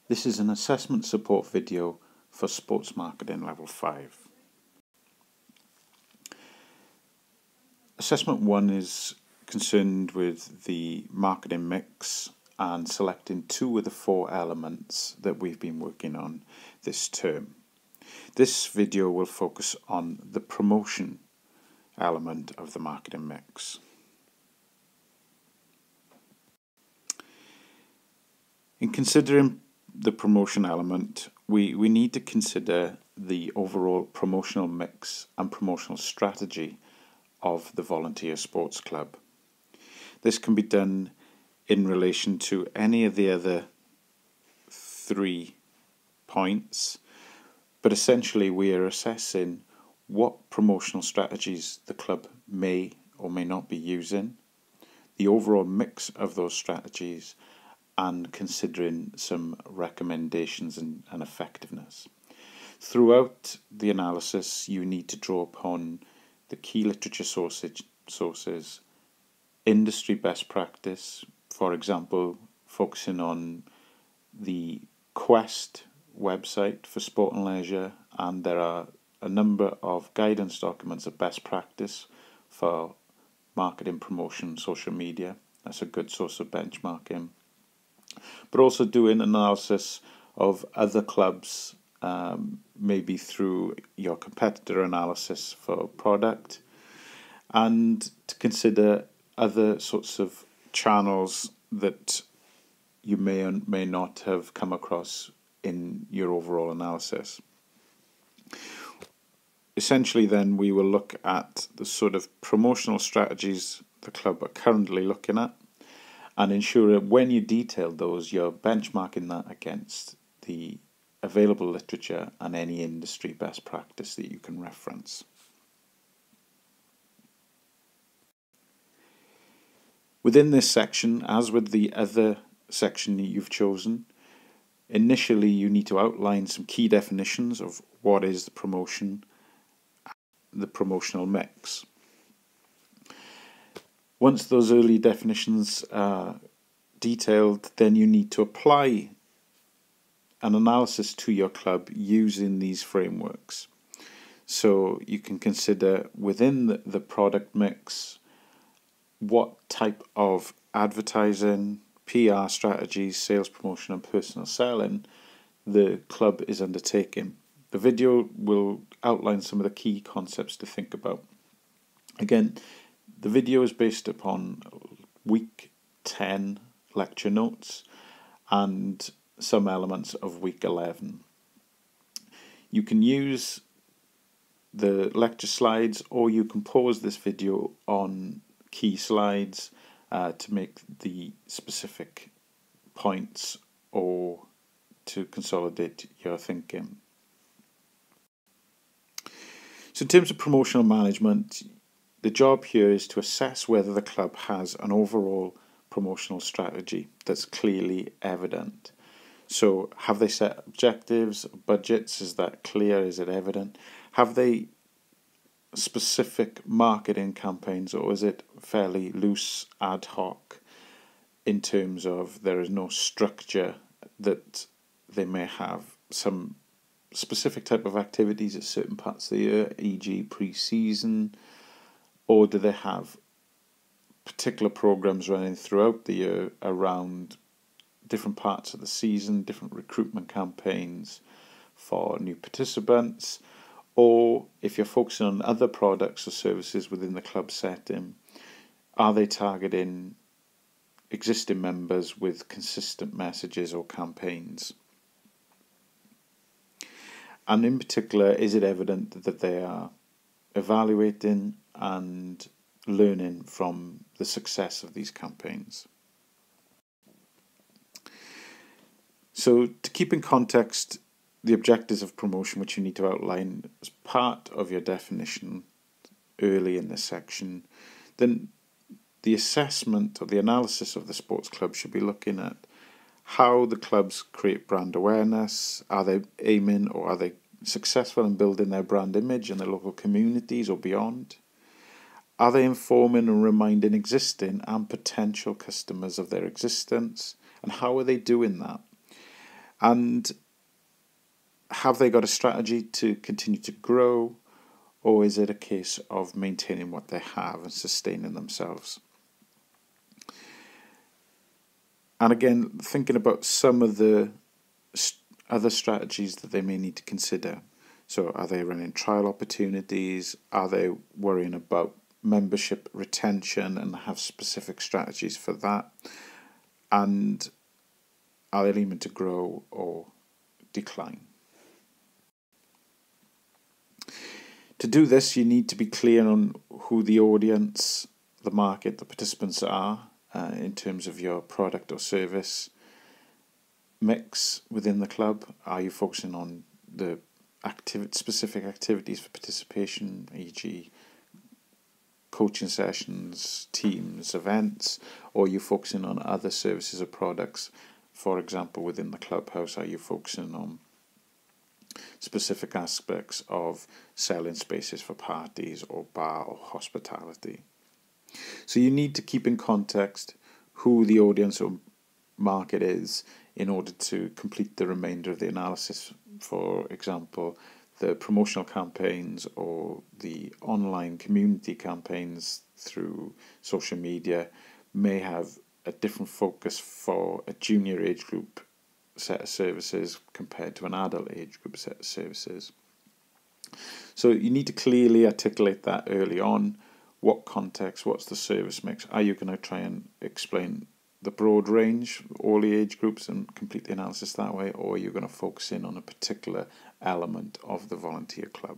This is an assessment support video for Sports Marketing Level 5. Assessment 1 is concerned with the marketing mix and selecting 2 of the 4 elements that we've been working on this term. This video will focus on the promotion element of the marketing mix. In considering the promotion element, we need to consider the overall promotional mix and promotional strategy of the volunteer sports club. This can be done in relation to any of the other 3 points, but essentially we are assessing what promotional strategies the club may or may not be using, the overall mix of those strategies, and considering some recommendations and effectiveness. Throughout the analysis, you need to draw upon the key literature sources, industry best practice, for example, focusing on the Quest website for sport and leisure, and there are a number of guidance documents of best practice for marketing, promotion, social media. That's a good source of benchmarking. But also doing analysis of other clubs, maybe through your competitor analysis for product, and to consider other sorts of channels that you may or may not have come across in your overall analysis. Essentially then we will look at the sort of promotional strategies the club are currently looking at, and ensure that when you detail those, you're benchmarking that against the available literature and any industry best practice that you can reference. Within this section, as with the other section that you've chosen, initially you need to outline some key definitions of what is the promotion, the promotional mix. Once those early definitions are detailed, then you need to apply an analysis to your club using these frameworks. So you can consider within the product mix what type of advertising, PR strategies, sales promotion and personal selling the club is undertaking. The video will outline some of the key concepts to think about. Again, the video is based upon week 10 lecture notes and some elements of week 11. You can use the lecture slides, or you can pause this video on key slides to make the specific points or to consolidate your thinking. So in terms of promotional management, the job here is to assess whether the club has an overall promotional strategy that's clearly evident. So have they set objectives, budgets? Is that clear? Is it evident? Have they specific marketing campaigns, or is it fairly loose, ad hoc, in terms of there is no structure that they may have some specific type of activities at certain parts of the year, e.g. pre-season, or do they have particular programs running throughout the year around different parts of the season, different recruitment campaigns for new participants? Or if you're focusing on other products or services within the club setting, are they targeting existing members with consistent messages or campaigns? And in particular, is it evident that they are evaluating and learning from the success of these campaigns? So to keep in context the objectives of promotion, which you need to outline as part of your definition early in this section, then the assessment or the analysis of the sports club should be looking at how the clubs create brand awareness. Are they aiming, or are they successful in building their brand image in their local communities or beyond? Are they informing and reminding existing and potential customers of their existence? And how are they doing that? And have they got a strategy to continue to grow, or is it a case of maintaining what they have and sustaining themselves? And again, thinking about some of the other strategies that they may need to consider. So are they running trial opportunities? Are they worrying about membership retention and have specific strategies for that? And are they aiming to grow or decline? To do this, you need to be clear on who the audience, the market, the participants are in terms of your product or service mix within the club. Are you focusing on the specific activities for participation, e.g. coaching sessions, teams, events, or are you focusing on other services or products? For example, within the clubhouse, are you focusing on specific aspects of selling spaces for parties or bar or hospitality? So you need to keep in context who the audience or market is in order to complete the remainder of the analysis. For example, the promotional campaigns or the online community campaigns through social media may have a different focus for a junior age group set of services compared to an adult age group set of services. So you need to clearly articulate that early on. What context, what's the service mix? Are you going to try and explain the broad range, all the age groups, and complete the analysis that way, or are you going to focus in on a particular element of the volunteer club?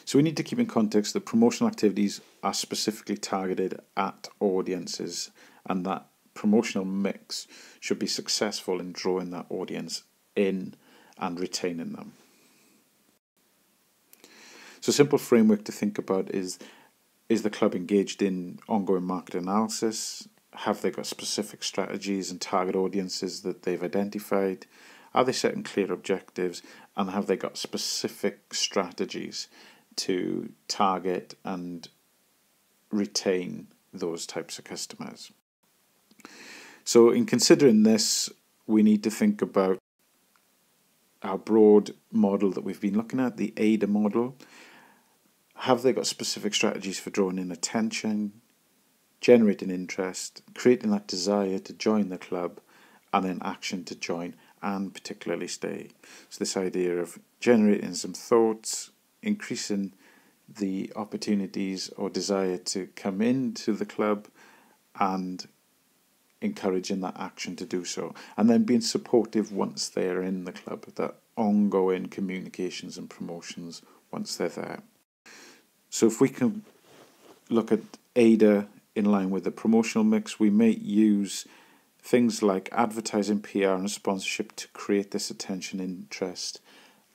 So we need to keep in context that promotional activities are specifically targeted at audiences, and that promotional mix should be successful in drawing that audience in and retaining them. So a simple framework to think about is the club engaged in ongoing market analysis? Have they got specific strategies and target audiences that they've identified? Are they setting clear objectives? And have they got specific strategies to target and retain those types of customers? So in considering this, we need to think about our broad model that we've been looking at, the AIDA model. Have they got specific strategies for drawing in attention, generating interest, creating that desire to join the club, and then action to join and particularly stay? So this idea of generating some thoughts, increasing the opportunities or desire to come into the club, and encouraging that action to do so, and then being supportive once they're in the club, that ongoing communications and promotions once they're there. So if we can look at AIDA in line with the promotional mix, we may use things like advertising, PR and sponsorship to create this attention interest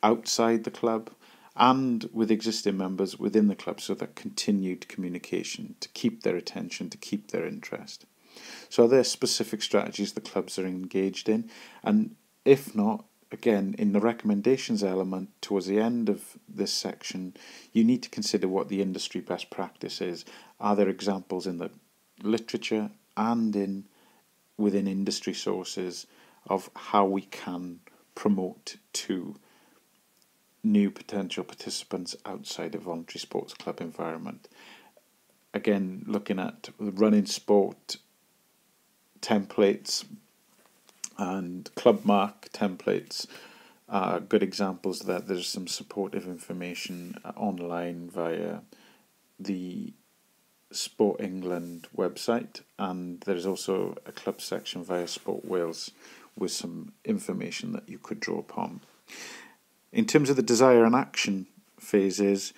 outside the club and with existing members within the club, so that continued communication to keep their attention, to keep their interest. So are there specific strategies the clubs are engaged in? And if not, again, in the recommendations element towards the end of this section, you need to consider what the industry best practice is. Are there examples in the literature and within industry sources of how we can promote to new potential participants outside a voluntary sports club environment? Again, looking at running sport templates and club mark templates are good examples that there's some supportive information online via the Sport England website, and there's also a club section via Sport Wales with some information that you could draw upon. In terms of the desire and action phases,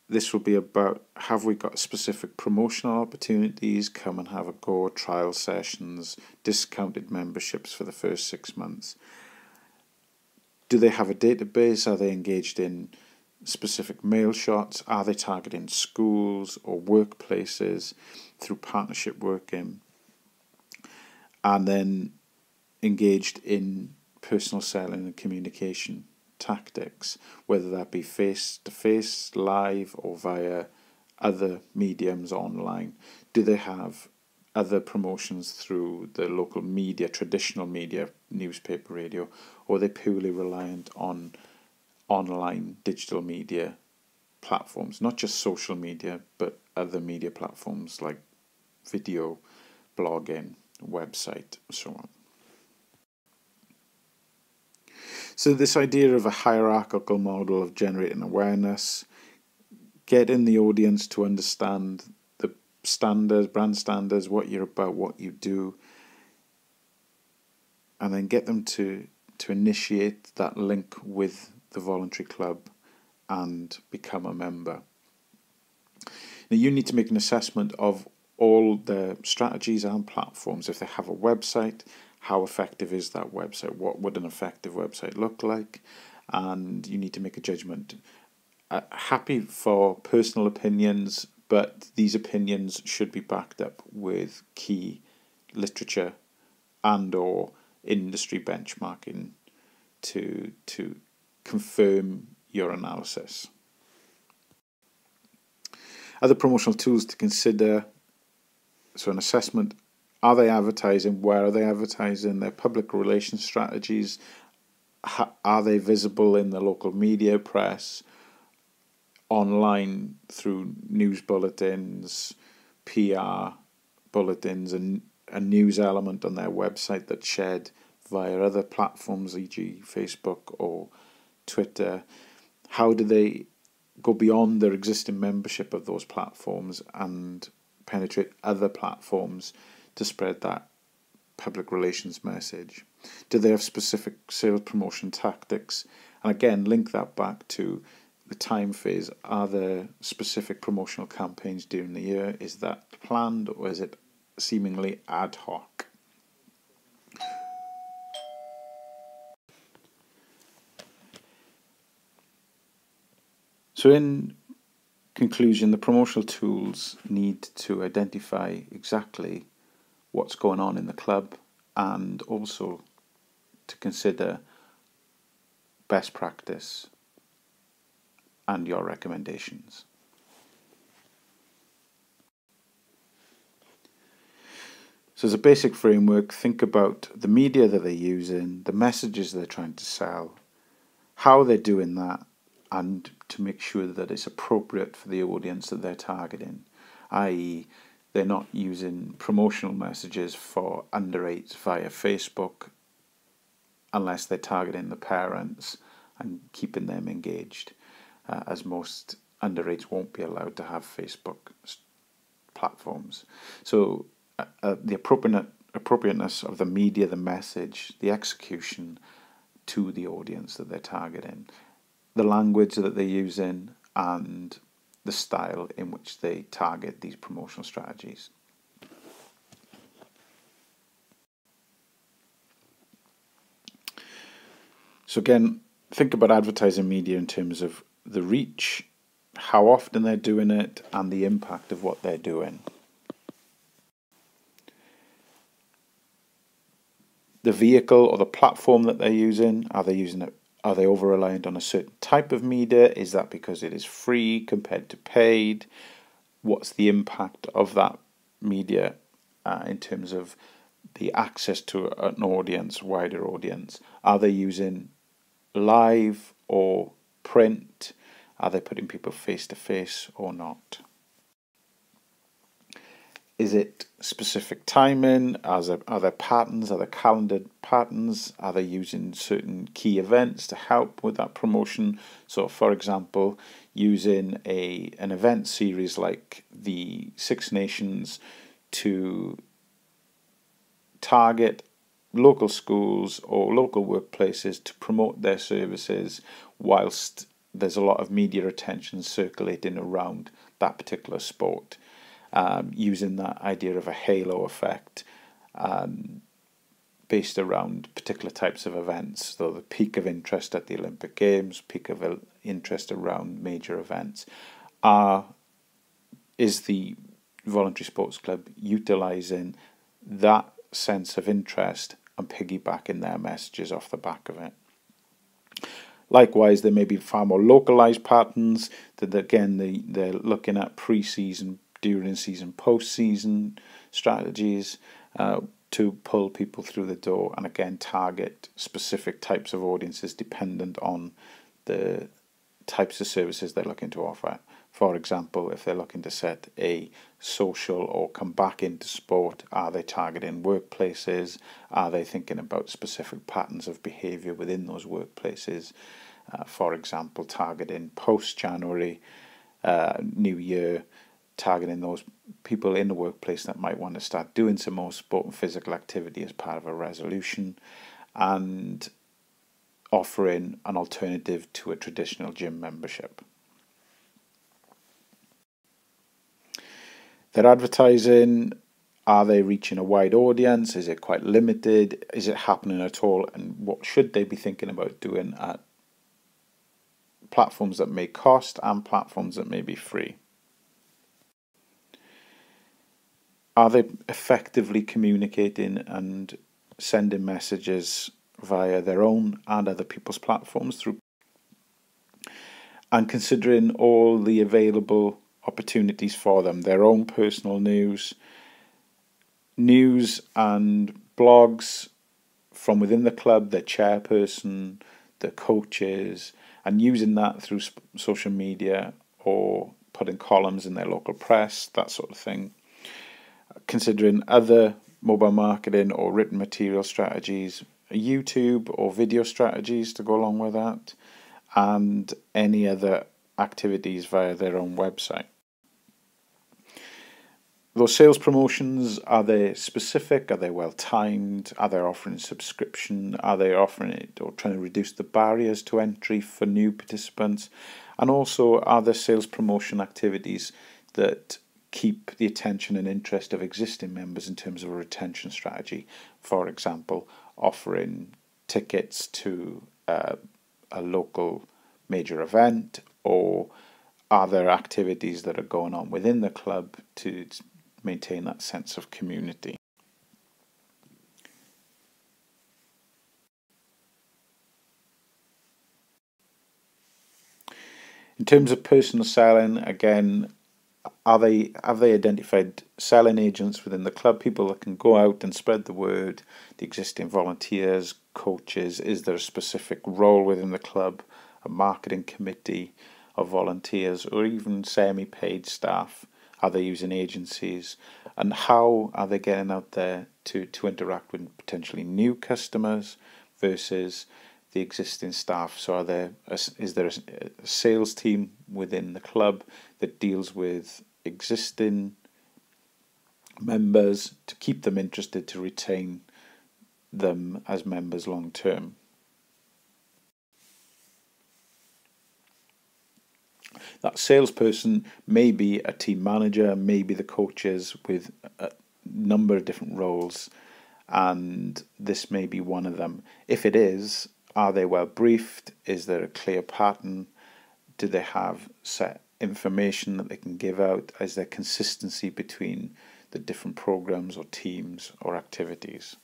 this will be about, have we got specific promotional opportunities, come and have a go, trial sessions, discounted memberships for the first 6 months? Do they have a database? Are they engaged in specific mail shots? Are they targeting schools or workplaces through partnership working? And then engaged in personal selling and communication tactics, whether that be face-to-face, live, or via other mediums online. Do they have other promotions through the local media, traditional media, newspaper, radio, or are they purely reliant on online digital media platforms, not just social media, but other media platforms like video, blogging, website, so on. So this idea of a hierarchical model of generating awareness, getting the audience to understand the standards, brand standards, what you're about, what you do, and then get them to initiate that link with the voluntary club and become a member. Now you need to make an assessment of all the strategies and platforms. If they have a website, how effective is that website? What would an effective website look like? And you need to make a judgment. Happy for personal opinions, but these opinions should be backed up with key literature and or industry benchmarking to confirm your analysis. Other promotional tools to consider: so an assessment, are they advertising, where are they advertising, their public relations strategies, are they visible in the local media, press, online through news bulletins, PR bulletins, and a news element on their website that's shared via other platforms, e.g. Facebook or Twitter. How do they go beyond their existing membership of those platforms and penetrate other platforms to spread that public relations message? Do they have specific sales promotion tactics? And again, link that back to the time phase. Are there specific promotional campaigns during the year? Is that planned, or is it seemingly ad hoc? So in conclusion, the promotional tools need to identify exactly what's going on in the club and also to consider best practice and your recommendations. So as a basic framework, think about the media that they're using, the messages they're trying to sell, how they're doing that, and to make sure that it's appropriate for the audience that they're targeting, i.e. they're not using promotional messages for under 8s via Facebook unless they're targeting the parents and keeping them engaged, as most under 8s won't be allowed to have Facebook platforms. So the appropriateness of the media, the message, the execution to the audience that they're targeting, the language that they're using, and the style in which they target these promotional strategies. So again, think about advertising media in terms of the reach, how often they're doing it, and the impact of what they're doing. The vehicle or the platform that they're using, are they over-reliant on a certain type of media? Is that because it is free compared to paid? What's the impact of that media in terms of the access to an audience, wider audience? Are they using live or print? Are they putting people face to face or not? Is it specific timing? Are there patterns? Are there calendared patterns? Are they using certain key events to help with that promotion? So, for example, using an event series like the Six Nations to target local schools or local workplaces to promote their services whilst there's a lot of media attention circulating around that particular sport. Using that idea of a halo effect based around particular types of events. So the peak of interest at the Olympic Games, peak of interest around major events. Is the Voluntary Sports Club utilising that sense of interest and piggybacking their messages off the back of it? Likewise, there may be far more localised patterns that, again, they're looking at pre-season, during season, post-season strategies to pull people through the door, and again target specific types of audiences dependent on the types of services they're looking to offer. For example, if they're looking to set a social or come back into sport, are they targeting workplaces? Are they thinking about specific patterns of behaviour within those workplaces? For example, targeting post-January, New Year, targeting those people in the workplace that might want to start doing some more sport and physical activity as part of a resolution, and offering an alternative to a traditional gym membership. Their advertising, are they reaching a wide audience? Is it quite limited? Is it happening at all? And what should they be thinking about doing at platforms that may cost and platforms that may be free? Are they effectively communicating and sending messages via their own and other people's platforms through, and considering all the available opportunities for them, their own personal news and blogs from within the club, their chairperson, the coaches, and using that through social media or putting columns in their local press, that sort of thing. Considering other mobile marketing or written material strategies, YouTube or video strategies to go along with that, and any other activities via their own website. Those sales promotions, are they specific? Are they well timed? Are they offering subscription? Are they offering it or trying to reduce the barriers to entry for new participants? And also, are there sales promotion activities that keep the attention and interest of existing members in terms of a retention strategy? For example, offering tickets to a local major event, or are there activities that are going on within the club to maintain that sense of community? In terms of personal selling, again, have they identified selling agents within the club, people that can go out and spread the word, the existing volunteers, coaches? Is there a specific role within the club, a marketing committee of volunteers, or even semi-paid staff? Are they using agencies? And how are they getting out there to interact with potentially new customers versus the existing staff? So is there a sales team within the club that deals with existing members to keep them interested, to retain them as members long term? That salesperson may be a team manager, maybe the coaches with a number of different roles, and this may be one of them. If it is, are they well briefed? Is there a clear pattern? Do they have set information that they can give out? Is there consistency between the different programs or teams or activities?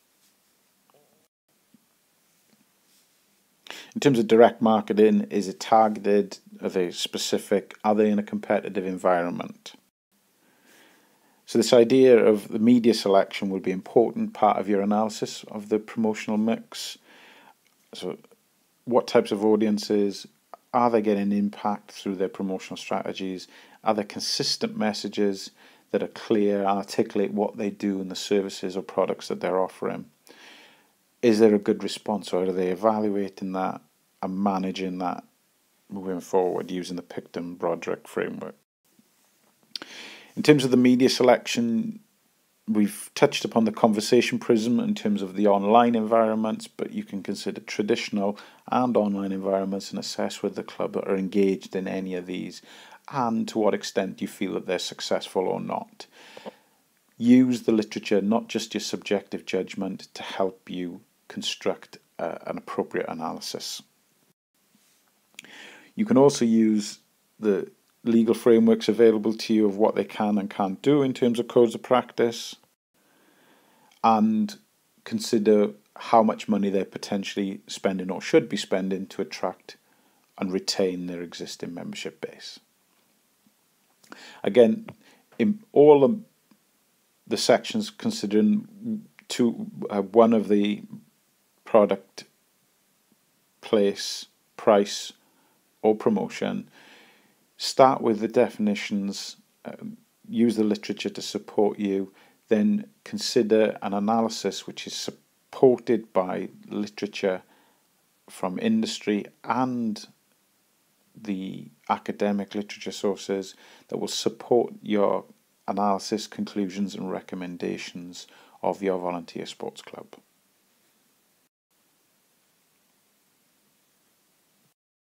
In terms of direct marketing, is it targeted? Are they specific? Are they in a competitive environment? So this idea of the media selection will be an important part of your analysis of the promotional mix. So what types of audiences? Are they getting impact through their promotional strategies? Are there consistent messages that are clear, articulate what they do and the services or products that they're offering? Is there a good response, or are they evaluating that and managing that moving forward using the Picton-Broderick framework? In terms of the media selection, we've touched upon the conversation prism in terms of the online environments, but you can consider traditional and online environments and assess whether the club are engaged in any of these and to what extent you feel that they're successful or not. Use the literature, not just your subjective judgment, to help you construct an appropriate analysis. You can also use the legal frameworks available to you of what they can and can't do in terms of codes of practice, and consider how much money they're potentially spending or should be spending to attract and retain their existing membership base. Again, in all the the sections considering one of the product, place, price or promotion. Start with the definitions, use the literature to support you, then consider an analysis which is supported by literature from industry and the academic literature sources that will support your analysis, conclusions and recommendations of your volunteer sports club.